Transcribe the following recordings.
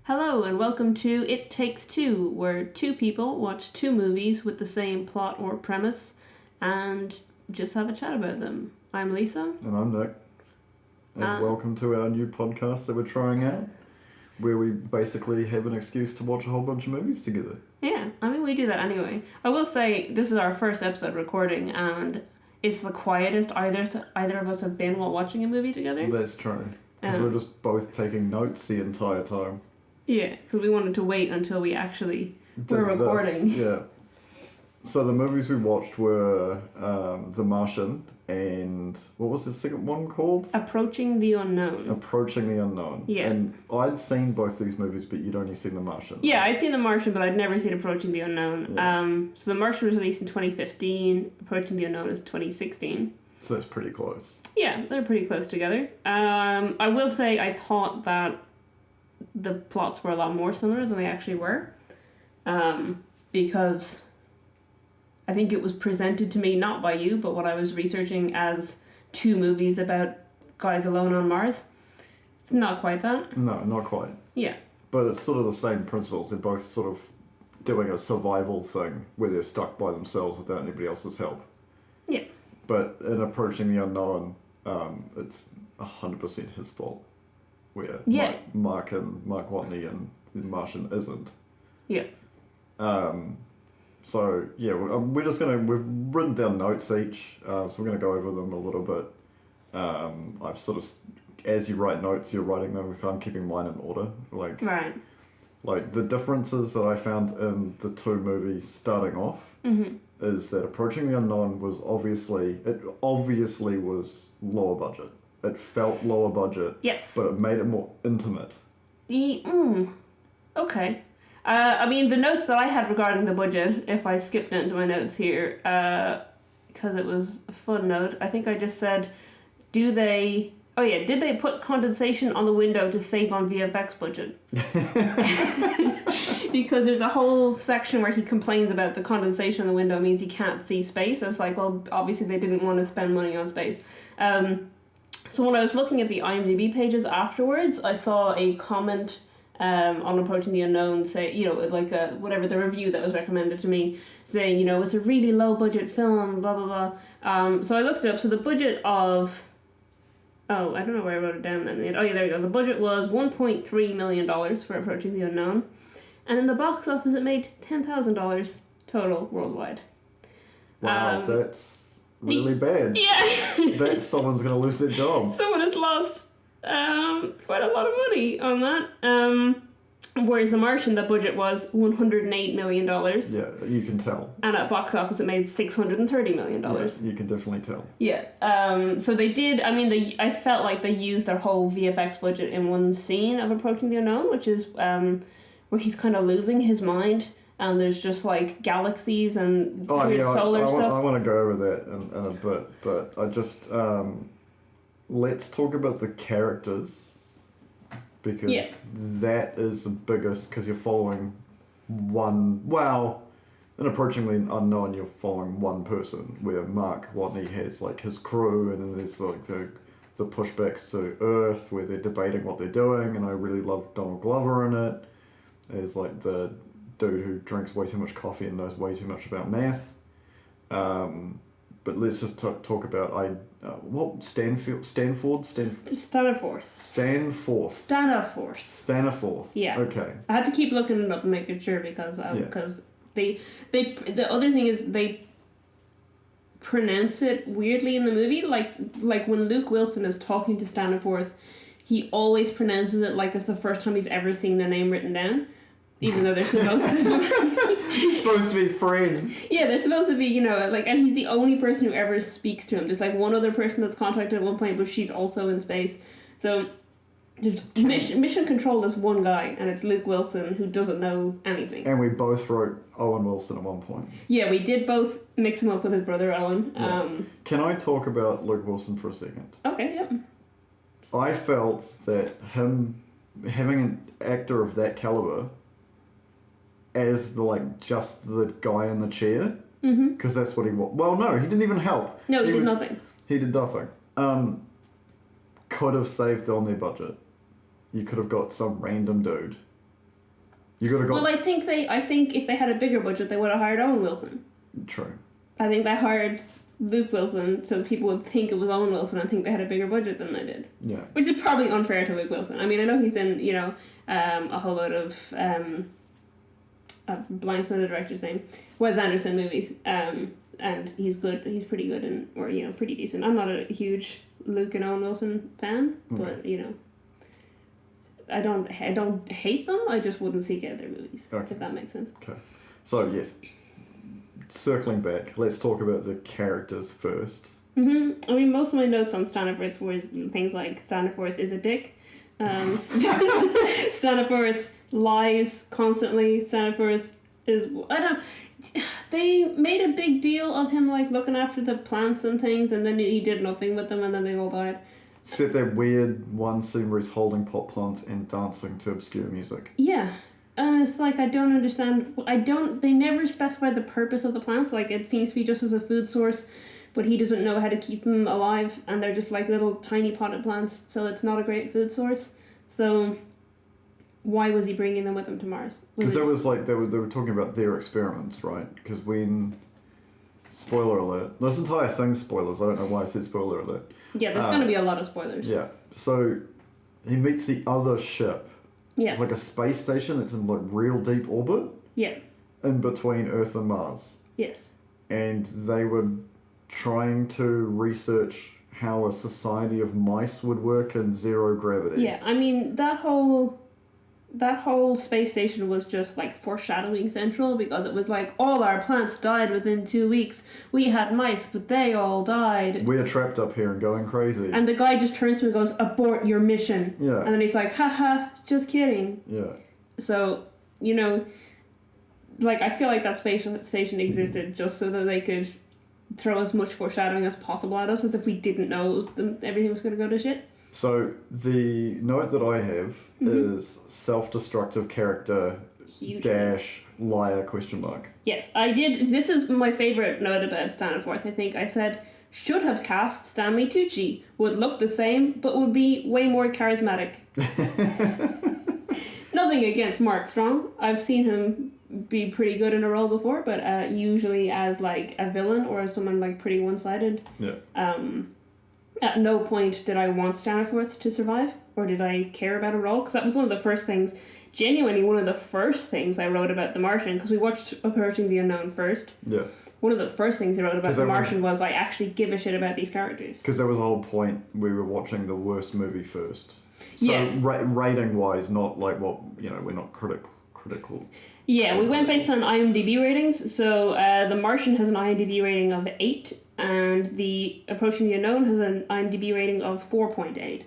Hello and welcome to It Takes Two, where two people watch two movies with the same plot or premise and just have a chat about them. I'm Lisa. And I'm Nick. And welcome to our new podcast that we're trying out, where we basically have an excuse to watch a whole bunch of movies together. Yeah, I mean, we do that anyway. I will say, this is our first episode recording, and it's the quietest either of us have been while watching a movie together. That's true. Because we're just both taking notes the entire time. Yeah, because we wanted to wait until we actually were recording. Yeah. So the movies we watched were The Martian and what was the second one called? Approaching the Unknown. Approaching the Unknown. Yeah. And I'd seen both these movies, but you'd only seen The Martian. Yeah, I'd seen The Martian, but I'd never seen Approaching the Unknown. Yeah. So The Martian was released in 2015. Approaching the Unknown is 2016. So that's pretty close. Yeah, they're pretty close together. I will say I thought that the plots were a lot more similar than they actually were. Because I think it was presented to me, not by you, but what I was researching as two movies about guys alone on Mars. It's not quite that. No, not quite. Yeah. But it's sort of the same principles. They're both sort of doing a survival thing where they're stuck by themselves without anybody else's help. Yeah. But in Approaching the Unknown, it's 100% his fault. Where Mark Watney and the Martian isn't. Yeah. So yeah, we've written down notes each, so we're gonna go over them a little bit. I've sort of, as you write notes, you're writing them. If I'm keeping mine in order, Right. Like the differences that I found in the two movies starting off is that Approaching the Unknown was obviously was lower budget. It felt lower budget. Yes. But it made it more intimate. Okay. I mean, the notes that I had regarding the budget, if I skipped into my notes here, because it was a fun note, I think I just said, did they put condensation on the window to save on VFX budget? Because there's a whole section where he complains about the condensation on the window means he can't see space. It's like, well, obviously they didn't want to spend money on space. So when I was looking at the IMDb pages afterwards, I saw a comment on Approaching the Unknown say, whatever the review that was recommended to me, saying, it's a really low budget film, blah, blah, blah. So I looked it up. So the budget of... Oh, I don't know where I wrote it down then. Oh, yeah, there we go. The budget was $1.3 million for Approaching the Unknown. And in the box office, it made $10,000 total worldwide. Wow, that's really bad. Yeah. That someone's going to lose their job. Someone has lost quite a lot of money on that. Whereas The Martian, the budget was $108 million. Yeah, you can tell. And at box office, it made $630 million. Yeah, you can definitely tell. Yeah. So they did, I felt like they used their whole VFX budget in one scene of Approaching the Unknown, which is where he's kind of losing his mind. And there's just like galaxies and solar stuff. I want to go over that in a bit, but I just... let's talk about the characters, because that is the biggest, because you're following in Approaching the Unknown, you're following one person, where Mark Watney has like his crew, and then there's like the pushbacks to Earth, where they're debating what they're doing, and I really love Donald Glover in it. There's like the dude who drinks way too much coffee and knows way too much about math. But let's just talk about Staniforth. Yeah. Okay. I had to keep looking it up and making sure because the other thing is they pronounce it weirdly in the movie. Like when Luke Wilson is talking to Staniforth, he always pronounces it like it's the first time he's ever seen the name written down. Even though they're supposed to He's supposed to be friends. Yeah, they're supposed to be, and he's the only person who ever speaks to him. There's one other person that's contacted at one point, but she's also in space. So there's mission control is one guy, and it's Luke Wilson, who doesn't know anything. And we both wrote Owen Wilson at one point. Yeah, we did both mix him up with his brother Owen. Yeah. Can I talk about Luke Wilson for a second? Okay, yep. I felt that him having an actor of that caliber as just the guy in the chair, because that's what he was. Well, no, he didn't even help. No, he did nothing. He did nothing. Could have saved on their budget. You could have got some random dude You gotta go. Well, I think if they had a bigger budget, they would have hired Owen Wilson. True. I think they hired Luke Wilson so people would think it was Owen Wilson and think they had a bigger budget than they did. Yeah. Which is probably unfair to Luke Wilson. I mean, I know he's in, a whole load of blanks on the director's name, Wes Anderson movies, and he's good. He's pretty good or pretty decent. I'm not a huge Luke and Owen Wilson fan, but I don't hate them. I just wouldn't seek out their movies, if that makes sense. Okay, so yes, circling back, let's talk about the characters first. I mean, most of my notes on Staniforth were things like Staniforth is a dick. Staniforth lies constantly. Staniforth is they made a big deal of him like looking after the plants and things, and then he did nothing with them, and then they all died. Except that weird one scene where he's holding pot plants and dancing to obscure music. Yeah. It's like, I don't understand. They never specify the purpose of the plants. Like, it seems to be just as a food source, but he doesn't know how to keep them alive, and they're just like little tiny potted plants, so it's not a great food source. So, why was he bringing them with him to Mars? Because that was like, they were talking about their experiments, right? Because when... Spoiler alert. This entire thing's spoilers. I don't know why I said spoiler alert. Yeah, there's going to be a lot of spoilers. Yeah. So, he meets the other ship. Yeah. It's like a space station that's in like real deep orbit. Yeah. In between Earth and Mars. Yes. And they were trying to research how a society of mice would work in zero gravity. Yeah, I mean, that whole space station was just like foreshadowing central, because it was like, all our plants died within 2 weeks. We had mice, but they all died. We're trapped up here and going crazy. And the guy just turns to him and goes, abort your mission. Yeah. And then he's like, haha, just kidding. Yeah. So, like, I feel like that space station existed just so that they could throw as much foreshadowing as possible at us, as if we didn't know everything was going to go to shit. So, the note that I have is self-destructive character dash liar question mark. Yes, I did. This is my favourite note about Staniforth. I think I said, should have cast Stanley Tucci. Would look the same, but would be way more charismatic. Nothing against Mark Strong. I've seen him be pretty good in a role before, but usually as like a villain or as someone like pretty one-sided. Yeah. At no point did I want Staniforth to survive, or did I care about a role, because that was one of the first things, genuinely one of the first things I wrote about The Martian, because we watched Approaching the Unknown first. Yeah. One of the first things I wrote about The Martian was I actually give a shit about these characters. Because that was the whole point, we were watching the worst movie first. So yeah. Rating-wise, not like what, we're not critical. Yeah, we went based on IMDb ratings, so The Martian has an IMDb rating of 8, and the Approaching the Unknown has an IMDb rating of 4.8.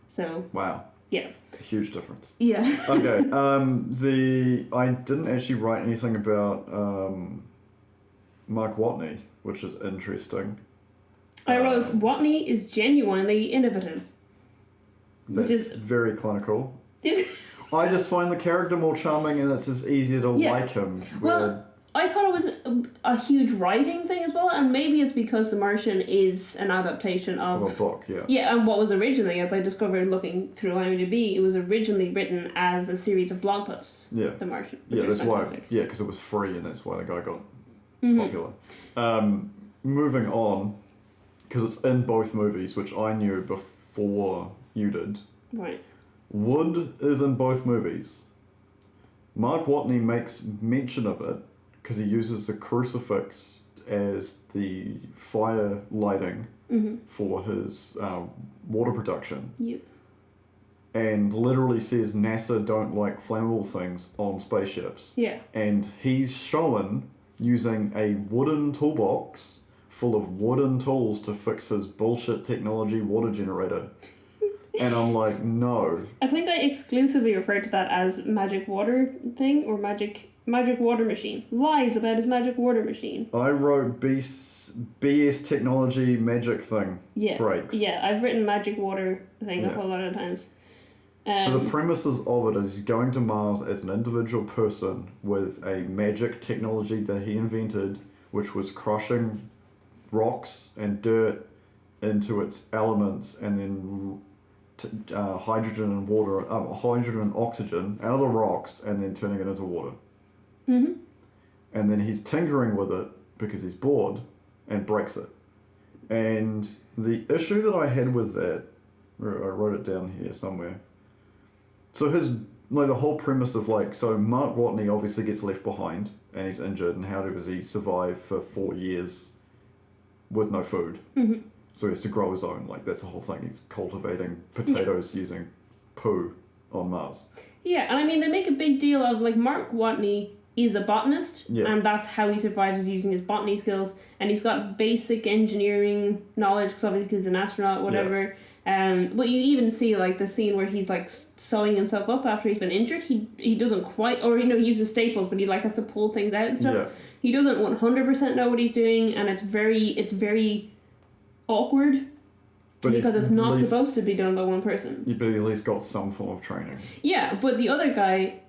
So... Wow. Yeah. It's a huge difference. Yeah. Okay, I didn't actually write anything about Mark Watney, which is interesting. I wrote, Watney is genuinely innovative. That's which is very clinical. I just find the character more charming, and it's just easier to like him. Well, I thought it was a huge writing thing as well, and maybe it's because The Martian is an adaptation of a book, yeah. Yeah, and what was originally, as I discovered looking through IMDb, it was originally written as a series of blog posts. Yeah. The Martian. Yeah, that's fantastic. why. Yeah, because it was free, and that's why the guy got popular. Moving on, because it's in both movies, which I knew before you did. Right. Wood is in both movies. Mark Watney makes mention of it because he uses the crucifix as the fire lighting for his water production. Yep. And literally says NASA don't like flammable things on spaceships. Yeah. And he's shown using a wooden toolbox full of wooden tools to fix his bullshit technology water generator. And I'm like, no. I think I exclusively referred to that as magic water thing, or magic water machine. Lies about his magic water machine. I wrote BS technology magic thing. Yeah. Breaks. Yeah, I've written magic water thing a whole lot of times. So the premises of it is he's going to Mars as an individual person with a magic technology that he invented, which was crushing rocks and dirt into its elements and then hydrogen and water, hydrogen and oxygen out of the rocks and then turning it into water. Mm-hmm. And then he's tinkering with it because he's bored and breaks it. And the issue that I had with that, I wrote it down here somewhere. So the whole premise of so Mark Watney obviously gets left behind and he's injured, and how does he survive for 4 years with no food? Mm-hmm. So he has to grow his own. That's the whole thing. He's cultivating potatoes using poo on Mars. Yeah, and I mean, they make a big deal of, Mark Watney is a botanist, and that's how he survives, is using his botany skills, and he's got basic engineering knowledge, because obviously he's an astronaut, whatever. But you even see, the scene where he's, sewing himself up after he's been injured. He doesn't quite, or, he uses staples, but he, has to pull things out and stuff. Yeah. He doesn't 100% know what he's doing, and it's very awkward, because it's not supposed to be done by one person. But he's at least got some form of training. Yeah, but the other guy,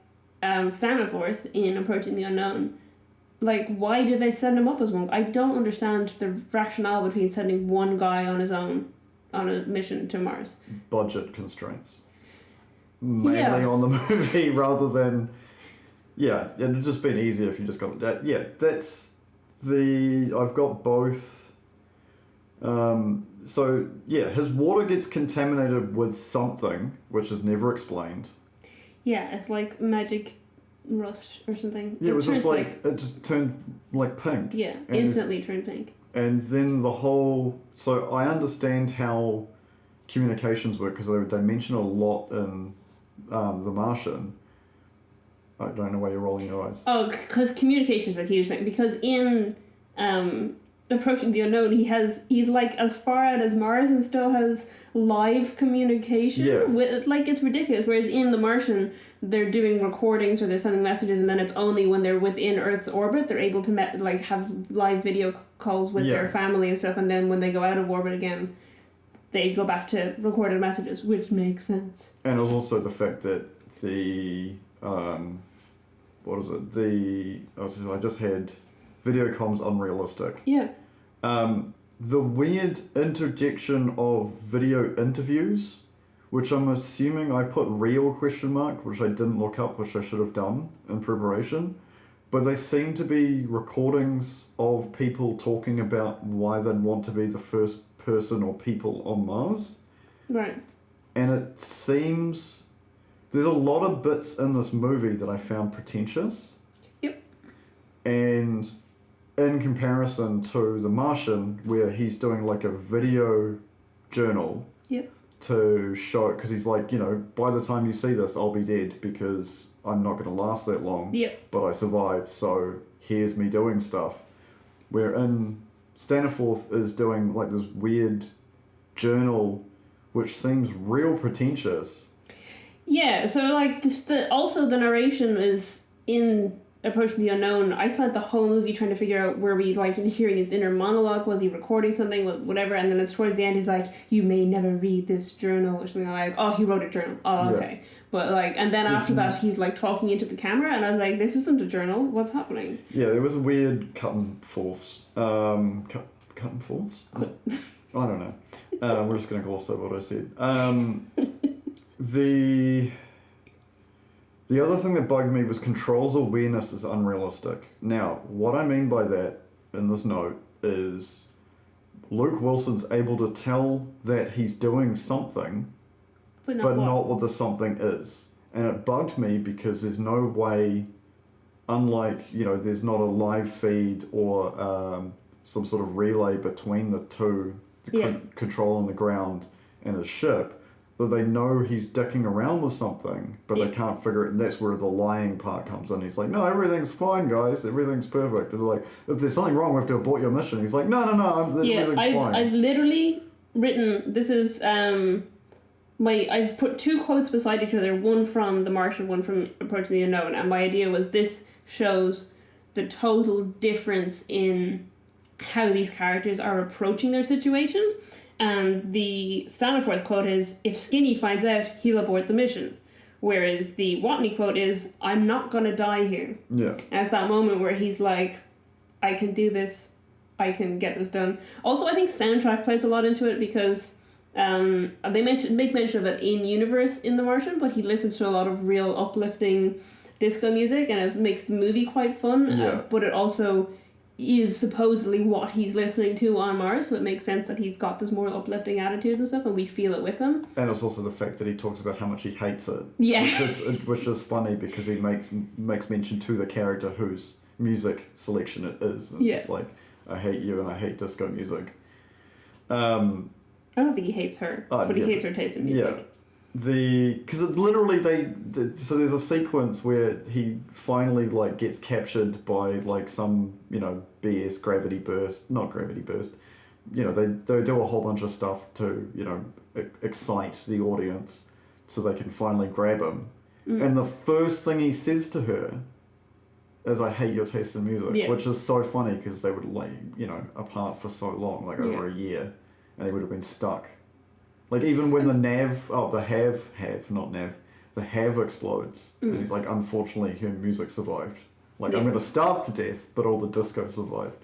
Staniforth, in Approaching the Unknown, why did they send him up as one? I don't understand the rationale between sending one guy on his own on a mission to Mars. Budget constraints. Mainly on the movie, rather than... Yeah, it'd just been easier if you just got... that's the... I've got both... his water gets contaminated with something, which is never explained. Yeah, it's like magic rust or something. Yeah, it was just it just turned pink. Yeah, instantly turned pink. And then the whole... So I understand how communications work, because they mention a lot in The Martian. I don't know why you're rolling your eyes. Oh, because communication is a huge thing. Because in Approaching the Unknown, he's as far out as Mars and still has live communication. Yeah. It's ridiculous. Whereas in The Martian, they're doing recordings or they're sending messages, and then it's only when they're within Earth's orbit they're able to have live video calls with their family and stuff, and then when they go out of orbit again, they go back to recorded messages, which makes sense. And it was also the fact that the I just had video comms unrealistic. Yeah. The weird interjection of video interviews, which I'm assuming I put real ? Which I didn't look up, which I should have done in preparation. But they seem to be recordings of people talking about why they'd want to be the first person or people on Mars. Right. And it seems... There's a lot of bits in this movie that I found pretentious. Yep. And in comparison to The Martian, where he's doing a video journal. Yep. To show, because he's by the time you see this, I'll be dead because I'm not going to last that long. Yep. But I survived, so here's me doing stuff. Wherein Staniforth is doing this weird journal, which seems real pretentious. Yeah, so also the narration is in Approaching the Unknown. I spent the whole movie trying to figure out where we hearing his inner monologue. Was he recording something? Whatever. And then it's towards the end. He's like, "You may never read this journal," or something like. Oh, he wrote a journal. Oh, okay. Yeah. But and then after that, he's talking into the camera, and I was like, "This isn't a journal. What's happening?" Yeah, there was a weird cut and forths. Cut and forths? I don't know. We're just gonna gloss over what I said. The other thing that bugged me was Control's awareness is unrealistic. Now, what I mean by that in this note is Luke Wilson's able to tell that he's doing something, but not what the something is. And it bugged me because there's no way, unlike, there's not a live feed or some sort of relay between the two, Control on the ground and his ship, that they know he's dicking around with something, but they can't figure it, and that's where the lying part comes in. He's like, "No, everything's fine, guys. Everything's perfect." And they're like, "If there's something wrong, we have to abort your mission." He's like, "No, everything's fine." I've literally written, this is, I've put two quotes beside each other, one from The Martian, one from Approaching the Unknown, and my idea was this shows the total difference in how these characters are approaching their situation. And the Staniforth quote is, "If Skinny finds out, he'll abort the mission." Whereas the Watney quote is, "I'm not gonna die here." Yeah. And it's that moment where he's like, "I can do this. I can get this done." Also, I think soundtrack plays a lot into it because They make mention of it in universe in The Martian, but he listens to a lot of real uplifting disco music, and it makes the movie quite fun. Yeah. But it also is supposedly what he's listening to on Mars, so it makes sense that he's got this more uplifting attitude and stuff, and we feel it with him. And it's also the fact that he talks about how much he hates it. Yeah. Which is funny because he makes mention to the character whose music selection it is. It's just like, I hate you and I hate disco music. I don't think he hates her, but he hates her taste in music. Yeah. Because literally so there's a sequence where he finally like gets captured by like some BS not gravity burst, they do a whole bunch of stuff to excite the audience so they can finally grab him, and the first thing he says to her is, "I hate your taste in music," which is so funny because they would apart for so long, like over a year, and he would have been stuck. Like, even when the have explodes, and he's like, "Unfortunately, her music survived. Like, I'm going to starve to death, but all the disco survived."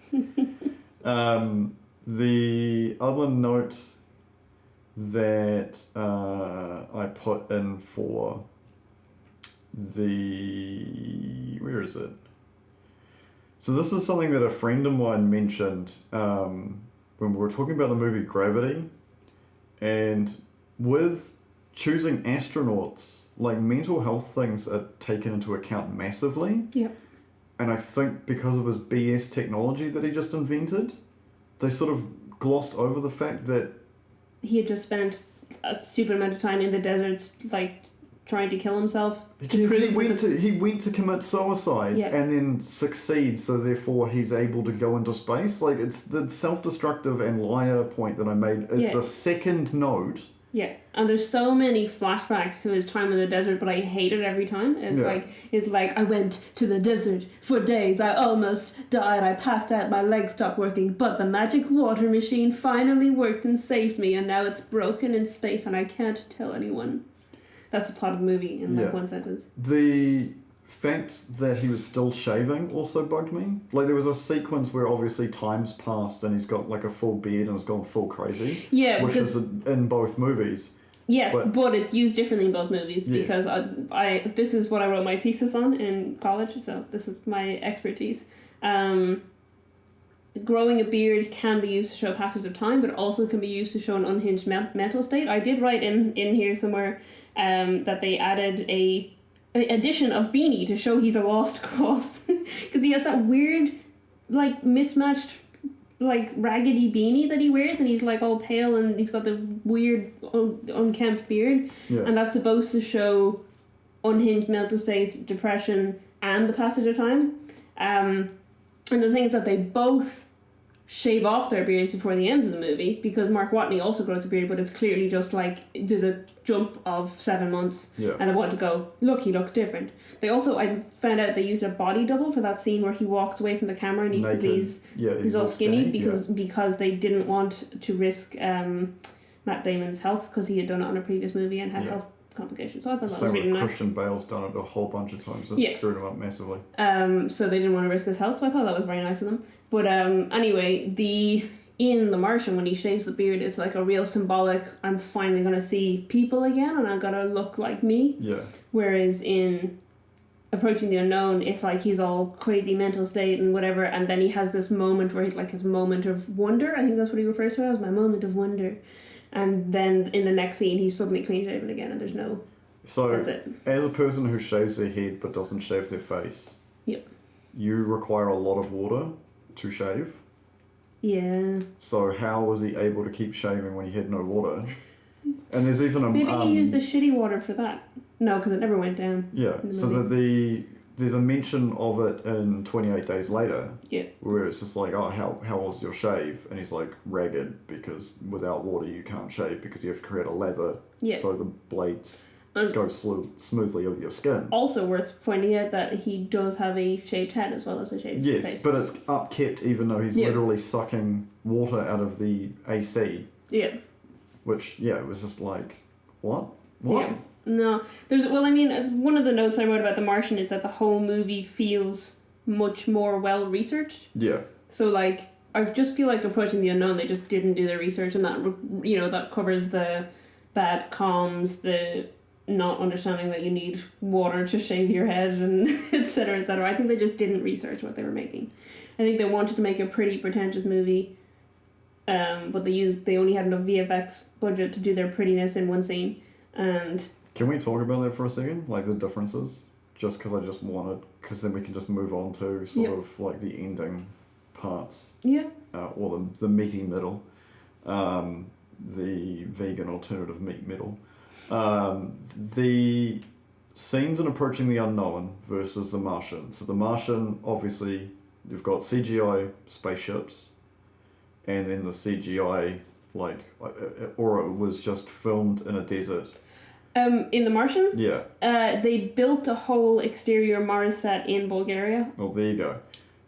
The other note that I put in for where is it? So this is something that a friend of mine mentioned when we were talking about the movie Gravity. And with choosing astronauts, like, mental health things are taken into account massively. Yeah. And I think because of his BS technology that he just invented, they sort of glossed over the fact that he had just spent a stupid amount of time in the deserts, like, trying to kill himself. He went to commit suicide and then succeed, so therefore he's able to go into space. Like, it's the self-destructive and liar point that I made is the second note. Yeah, and there's so many flashbacks to his time in the desert, but I hate it every time. It's like, I went to the desert for days, I almost died, I passed out, my legs stopped working, but the magic water machine finally worked and saved me, and now it's broken in space and I can't tell anyone. That's the plot of the movie in one sentence. The fact that he was still shaving also bugged me. Like, there was a sequence where obviously time's passed and he's got like a full beard and has gone full crazy. Yeah, which is in both movies. Yes, but it's used differently in both movies because I this is what I wrote my thesis on in college, so this is my expertise. Growing a beard can be used to show passage of time, but it also can be used to show an unhinged mental state. I did write in here somewhere that they added a addition of beanie to show he's a lost cause because he has that weird, like, mismatched, like, raggedy beanie that he wears, and he's like all pale and he's got the weird unkempt beard, and that's supposed to show unhinged mental states, depression, and the passage of time. And the thing is that they both shave off their beards before the end of the movie because Mark Watney also grows a beard, but it's clearly just like there's a jump of 7 months, and I want to go, look, he looks different. They also, I found out they used a body double for that scene where he walks away from the camera and he's all skinny because they didn't want to risk Matt Damon's health because he had done it on a previous movie and had health complications. So I thought that was really nice. Christian Bale's done it a whole bunch of times and screwed him up massively. So they didn't want to risk his health, so I thought that was very nice of them. But anyway, in The Martian, when he shaves the beard, it's like a real symbolic, I'm finally going to see people again and I'm going to look like me. Yeah. Whereas in Approaching the Unknown, it's like he's all crazy mental state and whatever, and then he has this moment where he's like his moment of wonder. I think that's what he refers to it as, my moment of wonder. And then in the next scene, he's suddenly clean shaven again, and there's no. So, that's it. As a person who shaves their head but doesn't shave their face, you require a lot of water to shave. Yeah. So how was he able to keep shaving when he had no water? And there's even a maybe he used the shitty water for that. No, because it never went down. Yeah. So there's a mention of it in 28 Days Later. Yeah. Where it's just like, oh, how was your shave? And he's like, ragged, because without water you can't shave because you have to create a lather so the blades go smoothly over your skin. Also worth pointing out that he does have a shaved head as well as a shaved face. Yes, but it's upkept even though he's literally sucking water out of the AC. Yeah. Which, it was just like, what? Yeah. No. One of the notes I wrote about The Martian is that the whole movie feels much more well-researched. Yeah. So, like, I just feel like Approaching the Unknown, they just didn't do their research, and that, you know, that covers the bad comms, the not understanding that you need water to shave your head, and etc. etc. I think they just didn't research what they were making. I think they wanted to make a pretty pretentious movie, but they only had enough VFX budget to do their prettiness in one scene. And can we talk about that for a second, like the differences? Just because I just wanted, because then we can just move on to sort of like the ending parts. Yeah. Or the meaty middle, the vegan alternative meat middle. The scenes in Approaching the Unknown versus The Martian. So The Martian, obviously, you've got CGI spaceships, and then the CGI, or it was just filmed in a desert. In The Martian? Yeah. They built a whole exterior Mars set in Bulgaria. Well, there you go.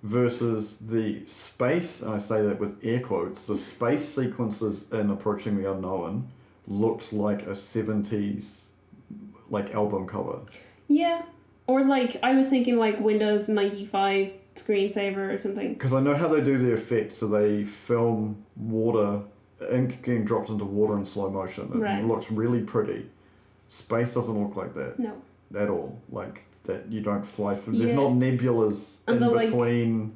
Versus the space, and I say that with air quotes, the space sequences in Approaching the Unknown looked like a 70s album cover. Yeah. Or I was thinking Windows 95 screensaver or something. Because I know how they do the effect, so they film water, ink getting dropped into water in slow motion. It looks really pretty. Space doesn't look like that. No. At all. That you don't fly through. There's not nebulas in between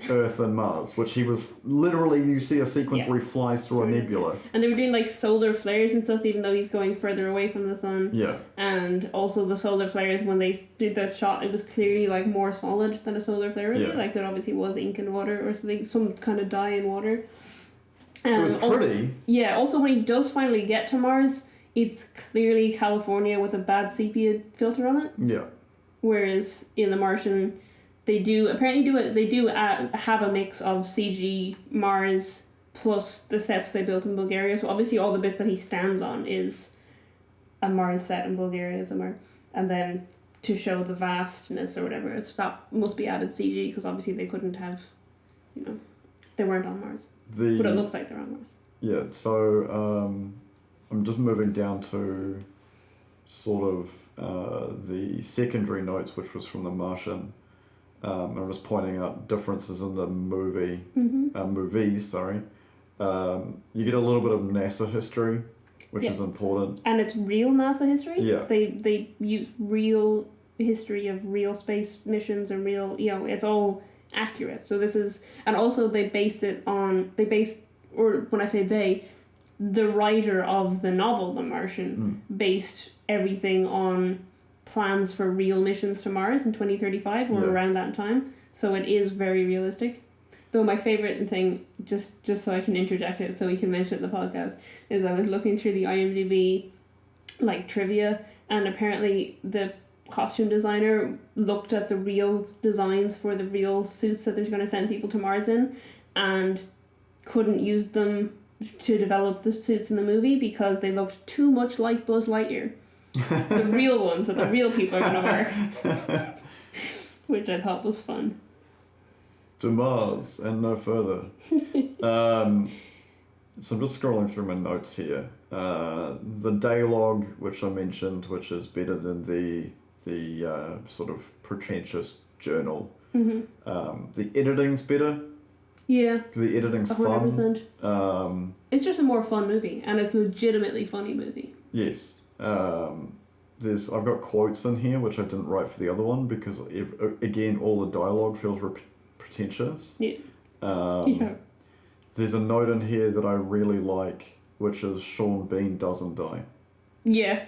Earth and Mars, which he was literally, you see a sequence where he flies through a nebula. And they were doing solar flares and stuff, even though he's going further away from the sun. Yeah. And also the solar flares, when they did that shot, it was clearly more solid than a solar flare would be. There obviously was ink in water or something, some kind of dye in water. It was pretty. Also when he does finally get to Mars, it's clearly California with a bad sepia filter on it. Yeah. Whereas in The Martian, they do have a mix of CG Mars plus the sets they built in Bulgaria. So obviously all the bits that he stands on is a Mars set in Bulgaria somewhere, and then to show the vastness or whatever, that must be added CG because obviously they couldn't have, they weren't on Mars. But it looks like they're on Mars. Yeah. So I'm just moving down to sort of the secondary notes, which was from The Martian. I'm just pointing out differences in the movies. You get a little bit of NASA history, which is important. And it's real NASA history. Yeah. They use real history of real space missions and real, it's all accurate. So this is, and also when I say they, the writer of the novel The Martian based everything on plans for real missions to Mars in 2035 or around that time. So it is very realistic. Though my favourite thing, just so I can interject it so we can mention it in the podcast, is I was looking through the IMDb trivia, and apparently the costume designer looked at the real designs for the real suits that they're going to send people to Mars in and couldn't use them to develop the suits in the movie because they looked too much like Buzz Lightyear. The real ones that the real people are going to wear. Which I thought was fun. To Mars and no further. So I'm just scrolling through my notes here. The dialogue, which I mentioned, which is better than the sort of pretentious journal. Mm-hmm. The editing's better. Yeah. The editing's 100%. Fun. It's just a more fun movie, and it's a legitimately funny movie. Yes. I've got quotes in here which I didn't write for the other one because again all the dialogue feels pretentious. Yeah. There's a note in here that I really like, which is Sean Bean doesn't die. Yeah.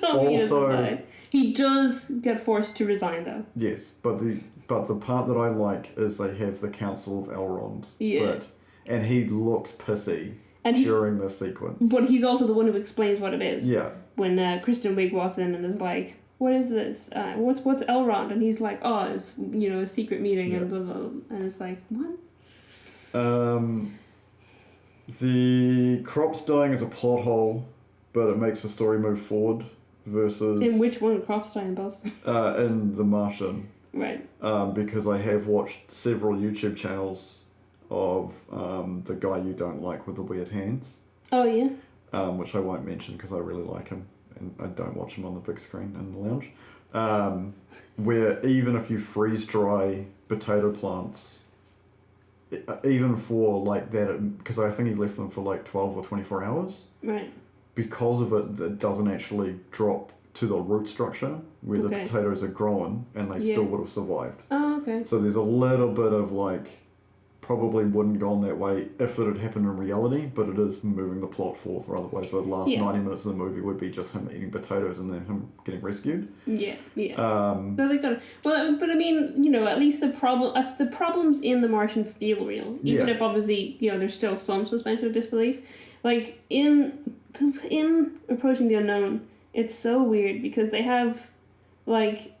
Also, he does get forced to resign though. Yes, but the part that I like is they have the Council of Elrond. Yeah. And he looks pissy during this sequence. But he's also the one who explains what it is. Yeah. When Kristen Wiig walks in and is like, "What is this? What's Elrond?" And he's like, "Oh, it's a secret meeting," and blah blah blah. And it's like, what? The crops dying is a plot hole, but it makes the story move forward. Versus in which one, crops dying, Buzz? In The Martian. Right. Because I have watched several YouTube channels of the guy you don't like with the weird hands. Oh yeah. Which I won't mention because I really like him, and I don't watch him on the big screen in the lounge. Where even if you freeze dry potato plants, even for like that, because I think he left them for like 12 or 24 hours. Right. Because of it, that doesn't actually drop to the root structure where the potatoes are growing, and they still would have survived. Oh, okay. So there's a little bit of like, probably wouldn't gone that way if it had happened in reality, but it is moving the plot forth, or otherwise the last 90 minutes of the movie would be just him eating potatoes and then him getting rescued. Yeah. So they got but I mean, you know, at least the problems in The Martian feel real, even if obviously, you know, there's still some suspension of disbelief. Like in Approaching the Unknown, it's so weird because they have like,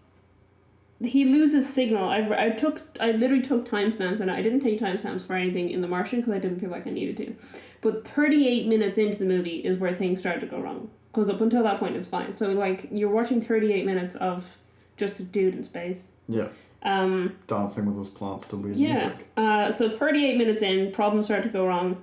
he loses signal. I literally took timestamps, and I didn't take timestamps for anything in The Martian because I didn't feel like I needed to. But 38 minutes into the movie is where things start to go wrong. Because up until that point, it's fine. So like, you're watching 38 minutes of just a dude in space. Yeah. Dancing with his plants to weird music. So 38 minutes in, problems start to go wrong.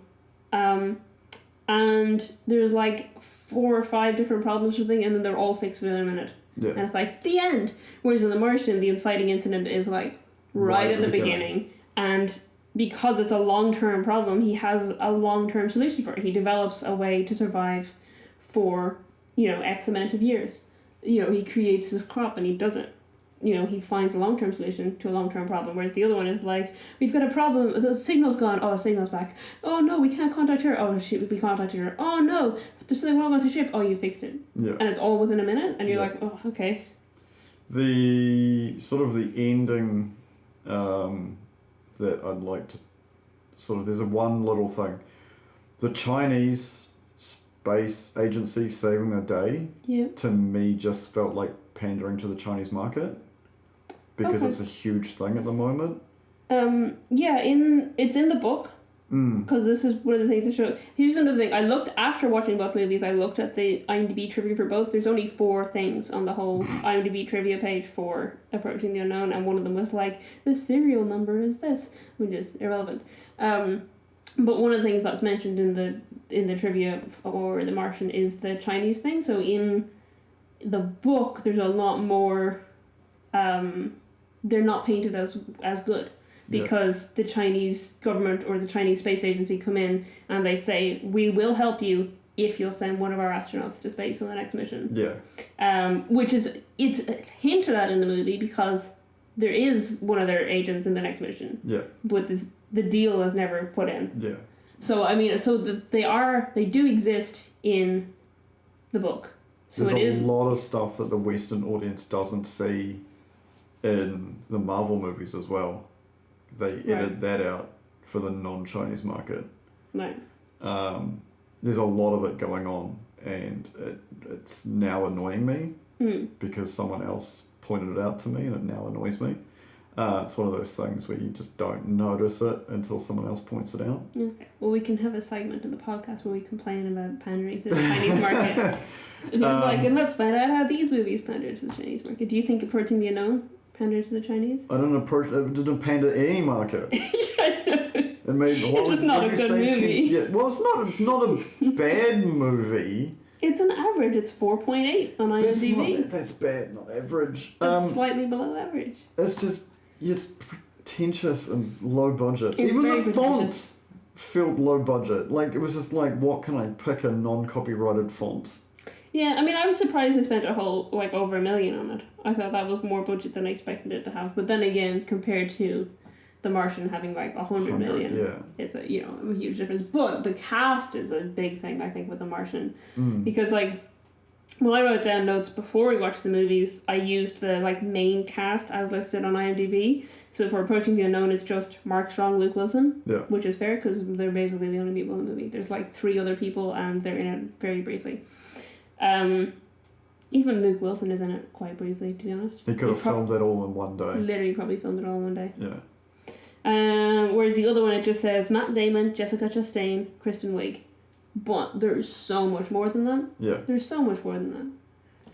And there's like 4 or 5 different problems or something, and then they're all fixed within a minute. Yeah. And it's like, the end. Whereas in The Martian, the inciting incident is like right at the beginning. And because it's a long-term problem, he has a long-term solution for it. He develops a way to survive for, you know, X amount of years. You know, he creates his crop and he does it. You know, he finds a long-term solution to a long-term problem, whereas the other one is like, we've got a problem, the signal's gone, oh, the signal's back, oh no, we can't contact her, oh shit, we contacted her, oh no, there's something wrong with the ship, oh, you fixed it. Yeah. And it's all within a minute, and you're like, oh, okay. The sort of the ending that I'd like to sort of, there's one little thing. The Chinese space agency saving the day, to me, just felt like pandering to the Chinese market. Because it's a huge thing at the moment. It's in the book. Because this is one of the things to show. Here's another thing. After watching both movies, I looked at the IMDb trivia for both. There's only 4 things on the whole IMDb trivia page for Approaching the Unknown, and one of them was like, the serial number is this, which is irrelevant. But one of the things that's mentioned in the trivia for The Martian is the Chinese thing. So in the book, there's a lot more. They're not painted as good. Because the Chinese government or the Chinese space agency come in and they say, we will help you if you'll send one of our astronauts to space on the next mission. Yeah. Which is, it's hinted at in the movie because there is one of their agents in the next mission. Yeah. But the deal is never put in. Yeah. So, I mean, they do exist in the book. So there's a lot of stuff that the Western audience doesn't see in the Marvel movies as well. They edit that out for the non-Chinese market. Right. There's a lot of it going on, and it's now annoying me because someone else pointed it out to me, and it now annoys me. It's one of those things where you just don't notice it until someone else points it out. Okay. Well, we can have a segment in the podcast where we complain about pandering to the Chinese market. And let's find out how these movies pander to the Chinese market. Do you think Approaching the Unknown pander to the Chinese? I don't approach. It didn't pander any market. It's just not a good movie. Well, it's not a bad movie. It's an average. It's 4.8 on IMDb. That's bad, not average. It's slightly below average. It's pretentious and low budget. Even the font felt low budget. Like, it was just like, what can I pick a non-copyrighted font? Yeah, I mean, I was surprised they spent over $1 million on it. I thought that was more budget than I expected it to have. But then again, compared to The Martian having like 100 million, it's a huge difference. But the cast is a big thing, I think, with The Martian, because like when I wrote down notes before we watched the movies, I used the like main cast as listed on IMDb. So for Approaching the Unknown, it's just Mark Strong, Luke Wilson, which is fair because they're basically the only people in the movie. There's like 3 other people and they're in it very briefly. Even Luke Wilson is in it quite briefly, to be honest. He could have filmed it all in one day. Literally probably filmed it all in one day. Yeah. Whereas the other one, it just says Matt Damon, Jessica Chastain, Kristen Wiig. But there's so much more than that. Yeah. There's so much more than that.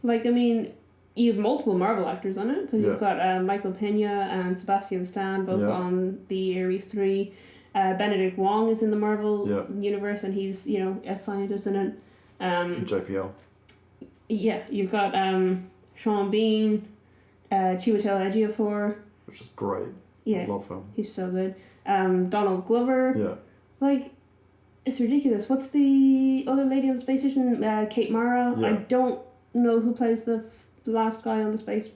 Like, I mean, you have multiple Marvel actors on it, because you've got Michael Pena and Sebastian Stan, both on the Ares 3. Benedict Wong is in the Marvel universe, and he's, a scientist in it. JPL. Yeah, you've got Sean Bean, Chiwetel Ejiofor. Which is great. Yeah. I love him. He's so good. Donald Glover. Yeah. Like, it's ridiculous. What's the other lady on the space station? Kate Mara. Yeah. I don't know who plays the last guy on the space.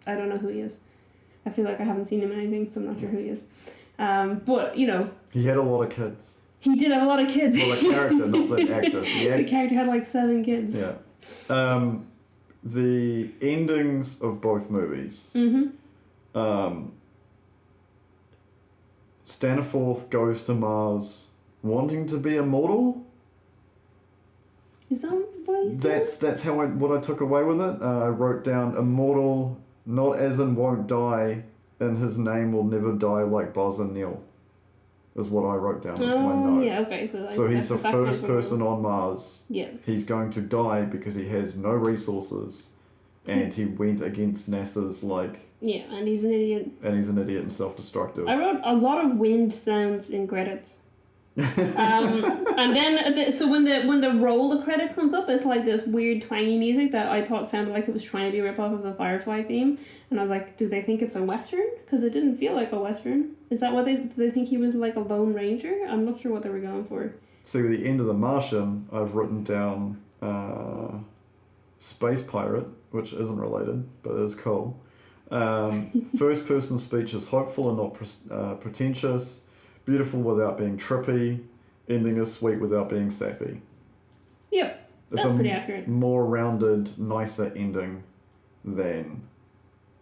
I don't know who he is. I feel like I haven't seen him in anything, so I'm not sure who he is. But, you know. He had a lot of kids. He did have a lot of kids. Well, the character, not the actor. The character had like 7 kids. Yeah. The endings of both movies. Staniforth goes to Mars wanting to be immortal. Is that what he's doing? That's how what I took away with it. I wrote down immortal, not as in won't die, and his name will never die like Buzz and Neil. Is what I wrote down as my note. Yeah, okay. So he's the first person on Mars. Yeah. He's going to die because he has no resources, and he went against NASA's Yeah, and he's an idiot. And he's an idiot and self-destructive. I wrote a lot of wind sounds in credits. And then so when the roll the credit comes up, it's like this weird twangy music that I thought sounded like it was trying to be a rip off of the Firefly theme, and I was like, do they think it's a western? Because it didn't feel like a western. Is that what do they think he was like a lone ranger? I'm not sure what they were going for. So at the end of The Martian, I've written down space pirate, which isn't related but is cool. First person speech is hopeful and not pretentious. Beautiful without being trippy. Ending is sweet without being sappy. Yep, that's pretty accurate. More rounded, nicer ending than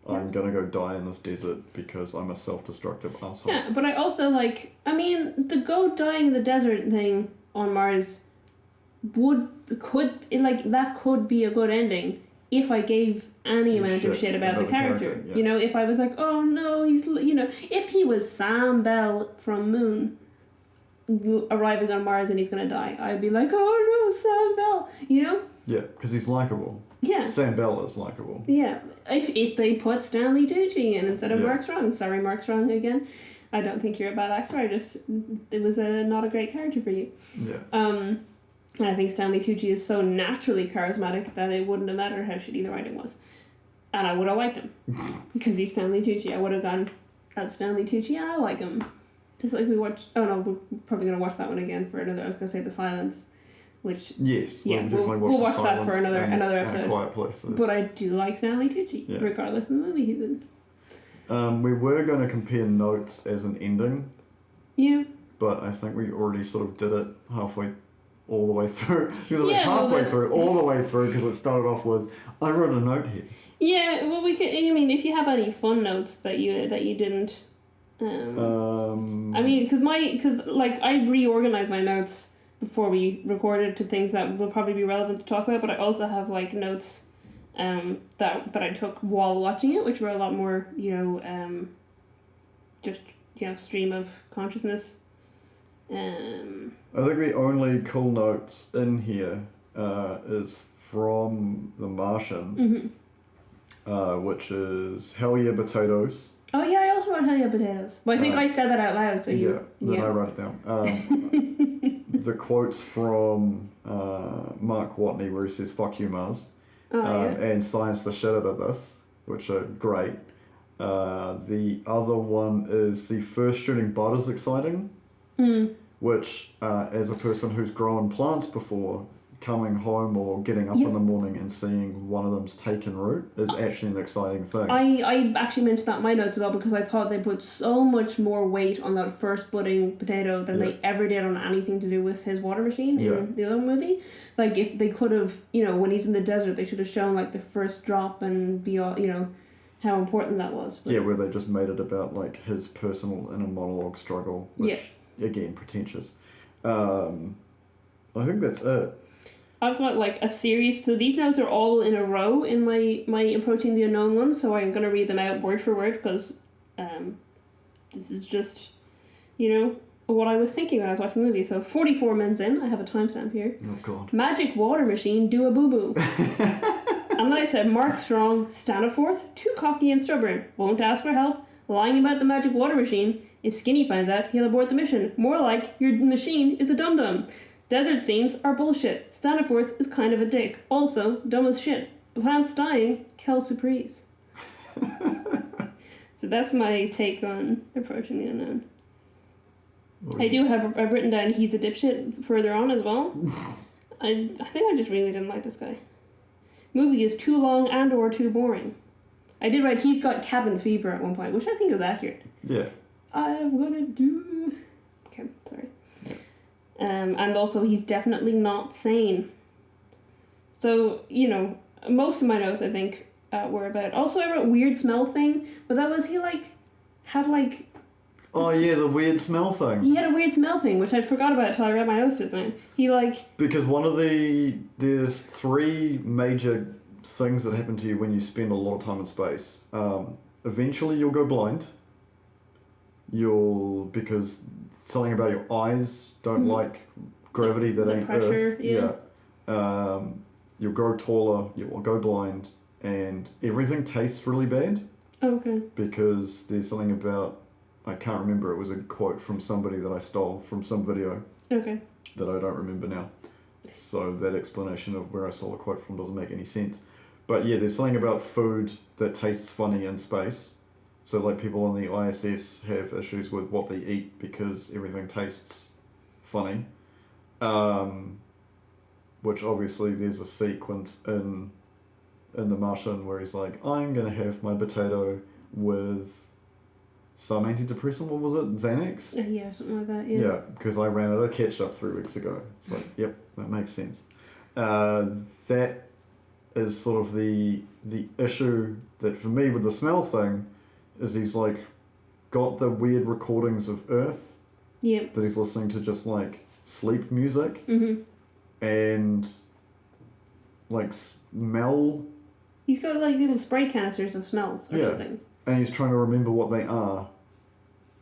I'm gonna go die in this desert because I'm a self-destructive asshole. Yeah, but I also the go die in the desert thing on Mars could be a good ending if I gave any amount of shit about the character. Yeah. You know, if I was like, oh no, if he was Sam Bell from Moon arriving on Mars and he's gonna die, I'd be like, oh no, Sam Bell, you know? Yeah, because he's likable. Yeah. Sam Bell is likable. Yeah. If they put Stanley Tucci in instead of Mark Strong. Sorry, Mark Strong again. I don't think you're a bad actor. It was not a great character for you. Yeah. And I think Stanley Tucci is so naturally charismatic that it wouldn't have mattered how shitty the writing was. And I would have liked him. Because he's Stanley Tucci. I would have gone, that's Stanley Tucci and I like him. Just like we watched, we're probably going to watch that one again for another, I was going to say The Silence. Which, yes, yeah, we'll watch that for another episode. Quiet Places. But I do like Stanley Tucci, regardless of the movie he's in. We were going to compare notes as an ending. Yeah. But I think we already sort of did it halfway all the way through. Through, all the way through, because it started off with, I wrote a note here. Yeah, well, we could. I mean, if you have any fun notes that you didn't, I mean, because I reorganized my notes before we recorded to things that will probably be relevant to talk about, but I also have notes, that I took while watching it, which were a lot more, stream of consciousness. I think the only cool notes in here is from The Martian, which is hell yeah potatoes. Oh yeah, I also wrote hell yeah potatoes. Well, I think I said that out loud, so you... Then I wrote it down. The quotes from Mark Watney where he says, fuck you, Mars. And science the shit out of this, which are great. The other one is the first shooting bud is exciting. Which, as a person who's grown plants before, coming home or getting up in the morning and seeing one of them's taken root is actually an exciting thing. I actually mentioned that in my notes as well because I thought they put so much more weight on that first budding potato than they ever did on anything to do with his water machine in the other movie. Like, if they could have, when he's in the desert, they should have shown, the first drop and be all, how important that was. But, where they just made it about, his personal inner monologue struggle, which, again, pretentious. I think that's it. I've got a series, so these notes are all in a row in my Approaching the Unknown one, so I'm going to read them out word for word because this is just, what I was thinking when I was watching the movie. So 44 minutes in, I have a timestamp here. Oh God. Magic water machine, do a boo-boo. And then I said, Mark Strong, Staniforth, too cocky and stubborn, won't ask for help, lying about the magic water machine. If Skinny finds out, he'll abort the mission. More like, your machine is a dum-dum. Desert scenes are bullshit. Staniforth is kind of a dick. Also, dumb as shit. Plants dying, Kel surprise. So that's my take on Approaching the Unknown. I do have I've written down he's a dipshit further on as well. I think I just really didn't like this guy. Movie is too long and or too boring. I did write he's got cabin fever at one point, which I think is accurate. Yeah. I'm gonna do... Okay, sorry. Yeah. And also he's definitely not sane. So, you know, most of my notes I think were about... Also I wrote weird smell thing, but that was he like... Had like... Oh yeah, the weird smell thing. He had a weird smell thing, which I forgot about until I read my notes just now. He like... Because there's 3 major things that happen to you when you spend a lot of time in space. Eventually you'll go blind. Because something about your eyes don't like gravity that ain't pressure, Earth. Yeah. You'll grow taller, you'll go blind, and everything tastes really bad. Oh, okay. Because there's something about... I can't remember, it was a quote from somebody that I stole from some video. Okay. That I don't remember now. So that explanation of where I stole the quote from doesn't make any sense. But yeah, there's something about food that tastes funny in space. So like people on the ISS have issues with what they eat because everything tastes funny. Which obviously there's a sequence in The Martian where he's like, I'm going to have my potato with some antidepressant, what was it? Xanax? Yeah, something like that, yeah. Yeah, because I ran out of ketchup 3 weeks ago. It's like, yep, that makes sense. That is sort of the issue that for me with the smell thing is he's like got the weird recordings of Earth. Yep. That he's listening to just like sleep music. Mm-hmm. And like smell. He's got like little spray canisters of smells or something. And he's trying to remember what they are.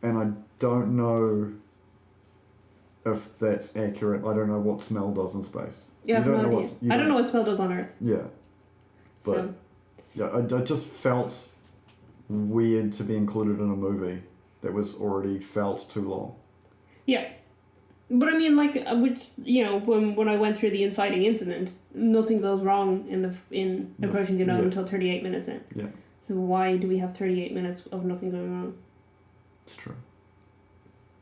And I don't know if that's accurate. I don't know what smell does in space. Yeah, I have no idea. I don't know what smell does on Earth. Yeah. But, so. Yeah, I just felt weird to be included in a movie that was already felt too long. Yeah. But I mean, like, which, you know, when I went through the inciting incident, nothing goes wrong in Approaching the Unknown until 38 minutes in. Yeah. So why do we have 38 minutes of nothing going wrong? It's true.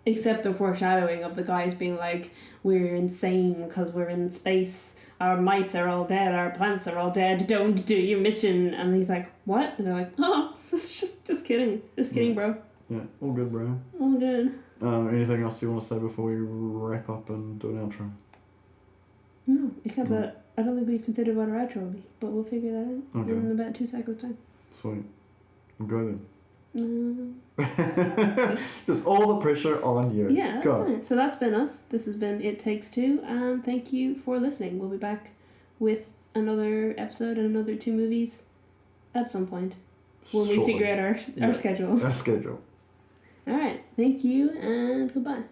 Except the foreshadowing of the guys being like, we're insane because we're in space. Our mice are all dead. Our plants are all dead. Don't do your mission. And he's like, what? And they're like, oh, it's just kidding. Just kidding, bro. Yeah, all good, bro. All good. Anything else you want to say before we wrap up and do an outro? No, except that I don't think we've considered what our outro will be, but we'll figure that out in about 2 seconds' time. Sweet. We'll go then. No. Just all the pressure on you. Yeah, that's fine. So that's been us. This has been It Takes Two, and thank you for listening. We'll be back with another episode and another 2 movies at some point when we figure out our schedule. Our schedule. Alright, thank you and goodbye.